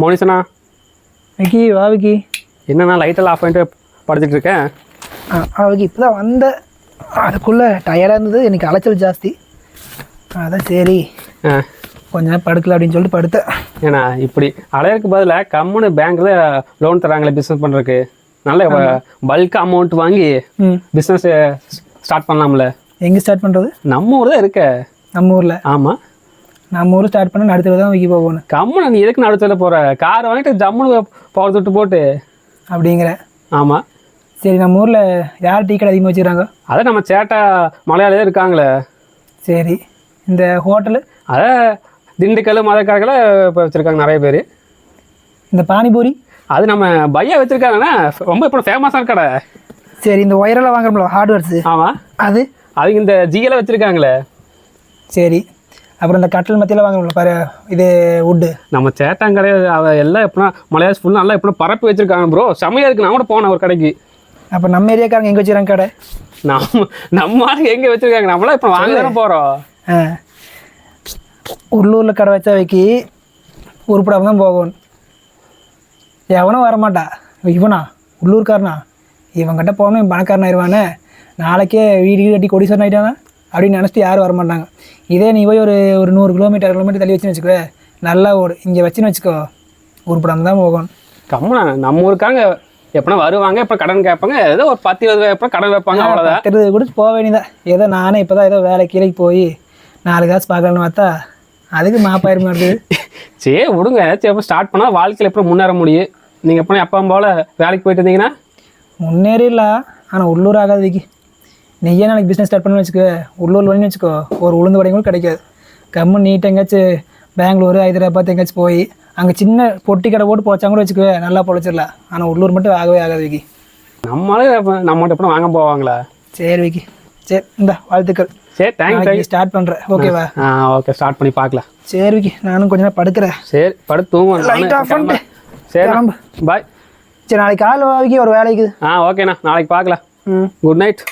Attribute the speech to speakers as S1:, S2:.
S1: மோனிசனா
S2: விக்கி வா விக்கி.
S1: என்னண்ணா லைட்டெல்லாம் ஆஃப் பண்ணிட்டு படுத்துட்டு இருக்கேன்.
S2: அவளுக்கு இப்போ தான் வந்த அதுக்குள்ளே டயர்டாக இருந்தது, எனக்கு அலைச்சல் ஜாஸ்தி. அதான் சரி கொஞ்ச நேரம் படுக்கல அப்படின்னு சொல்லிட்டு படுத்தேன்.
S1: ஏன்னா இப்படி அலையறதுக்கு பதிலாக கம்முன்னு பேங்க்ல லோன் தராங்களே பிஸ்னஸ் பண்ணுறதுக்கு, நல்ல பல்க் அமௌண்ட் வாங்கி பிஸ்னஸ் ஸ்டார்ட் பண்ணலாம்ல. எங்கே
S2: ஸ்டார்ட் பண்ணுறது?
S1: நம்ம ஊர் தான் இருக்க.
S2: நம்ம ஊரில்?
S1: ஆமாம்,
S2: நம்ம ஊர் ஸ்டார்ட் பண்ண அடுத்த தான் விக்கி போகணும்.
S1: கம்முன்னு நீ எதுக்கு அடுத்த போகிற? கார் வாங்கிட்டு ஜம்முன்னு பவர் தொட்டு போட்டு
S2: அப்படிங்கிற?
S1: ஆமாம்.
S2: சரி, நம்ம ஊரில் யார் டீ கடை அதிகமாக வச்சுக்கிறாங்க?
S1: அதை நம்ம சேட்டா மலையாளியே இருக்காங்களே.
S2: சரி, இந்த ஹோட்டலு?
S1: அதை திண்டுக்கல் மதக்காரர்களை இப்போ வச்சுருக்காங்க நிறைய பேர்.
S2: இந்த பானிபூரி?
S1: அது நம்ம பையா வச்சுருக்காங்கண்ணா, ரொம்ப இப்போ ஃபேமஸான கடை.
S2: சரி, இந்த ஒயரெல்லாம் வாங்குறோம்ல ஹார்ட்வேர்ஸு?
S1: ஆமாம்,
S2: அது
S1: அவங்க இந்த ஜிஎல்லாம் வச்சுருக்காங்களே.
S2: சரி, அப்புறம் இந்த கட்டில் மத்தியெல்லாம் வாங்குறோம்ல பாரு, இது வுட்டு? நம்ம
S1: சேட்டாங்கடை அதை எல்லாம் எப்படின்னா மலையாள ஃபுல்லாக நல்லா எப்படின்னா பரப்பி வச்சுருக்காங்க ப்ரோ, செம்மையாக இருக்குது. நான் கூட போனேன் ஒரு கடைக்கு.
S2: அப்போ நம்ம ஏரியாக்காரங்க எங்கே வச்சுருக்காங்க கடை?
S1: நம்ம எங்கே வச்சுருக்காங்க? நம்மளாம் இப்போ வாங்க தானே போகிறோம்.
S2: உள்ளூரில் கடை வச்சா வைக்கி உருப்படாமல் தான் போகணும். எவனும் வரமாட்டா. இவனா உள்ளூர்காரனா? இவங்கிட்ட போகணும் பணக்காரன் ஆயிடுவானே, நாளைக்கே வீடு கட்டி கொடிசன் ஆகிட்டானா அப்படின்னு நினச்சிட்டு யாரும் வரமாட்டாங்க. இதே நீ போய் ஒரு 100 கிலோமீட்டர் தள்ளி வச்சுன்னு வச்சுக்கோ, நல்லா ஓடு. இங்கே வச்சுன்னு வச்சுக்கோ, உருப்படாமல் தான் போகணும்.
S1: கம்முனா நம்ம ஊருக்காங்க எப்படின்னா வருவாங்க, இப்போ கடன் கேட்பாங்க, ஏதோ ஒரு 10-20 எப்போ கடன் வைப்பாங்க, அவ்வளோதான்.
S2: 10 கொடுத்து போக வேண்டியதான். ஏதோ நானே இப்போ தான் ஏதோ வேலை கீழே போய் 4 காசு பார்க்கலான்னு பார்த்தா அதுக்கு மாப்பாயிரம் இருக்குது.
S1: சரி விடுங்க, சரி எப்போ ஸ்டார்ட் பண்ணால் வாழ்க்கையில் எப்படி முன்னேற முடியும்? நீங்கள் எப்போ அப்பா போல் வேலைக்கு போயிட்டு இருந்தீங்கன்னா
S2: முன்னேறிடலாம், ஆனால் உள்ளூர் ஆகாது விக்கி. நீயே நாளைக்கு பிஸ்னஸ் ஸ்டார்ட் பண்ணு வச்சுக்கோ, உள்ளூர் வழின்னு வச்சுக்கோ, ஒரு உளுந்து வடையும் கூட கிடைக்காது. கம்முன்னு நீட்டாக எங்கேயாச்சும் பெங்களூரு ஹைதராபாத் எங்கேயாச்சும் போய் அங்கே சின்ன பொட்டி கடை போட்டு பொழைச்சாங்க கூட வச்சுக்கோ, நல்லா பொழைச்சிடலாம். ஆனால் உள்ளூர் மட்டும் ஆகவே ஆகாது விக்கி.
S1: நம்மளே நம்மகிட்ட எப்போ வாங்க போவாங்களா?
S2: சரி விக்கி, சரி இந்த வாழ்த்துக்கள்.
S1: சரி, தேங்க்யூ.
S2: ஸ்டார்ட் பண்ணுறேன், ஓகேவா?
S1: ஓகே, ஸ்டார்ட் பண்ணி பார்க்கலாம்.
S2: சரி விக்கி, நானும் கொஞ்ச நேரம் படுக்கிறேன்.
S1: சரி, படுத்து தூங்க. சரி, பாய்.
S2: சரி, நாளைக்கு காலையில் விக்கி ஒரு வேலைக்கு.
S1: ஓகேண்ணா, நாளைக்கு பார்க்கலாம். Good night.